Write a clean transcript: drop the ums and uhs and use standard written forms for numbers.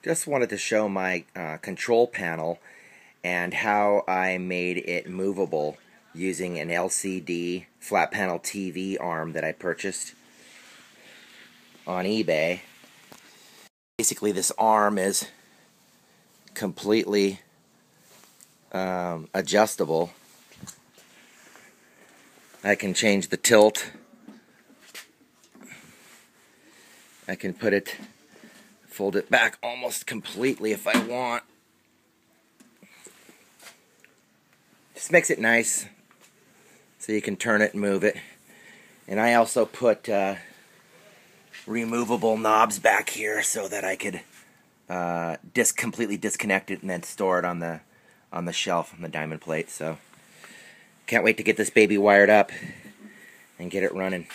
Just wanted to show my control panel and how I made it movable using an LCD flat panel TV arm that I purchased on eBay. Basically, this arm is completely adjustable. I can change the tilt. I can fold it back almost completely if I want. Just makes it nice so you can turn it and move it. And I also put removable knobs back here so that I could completely disconnect it and then store it on the shelf on the diamond plate. So can't wait to get this baby wired up and get it running.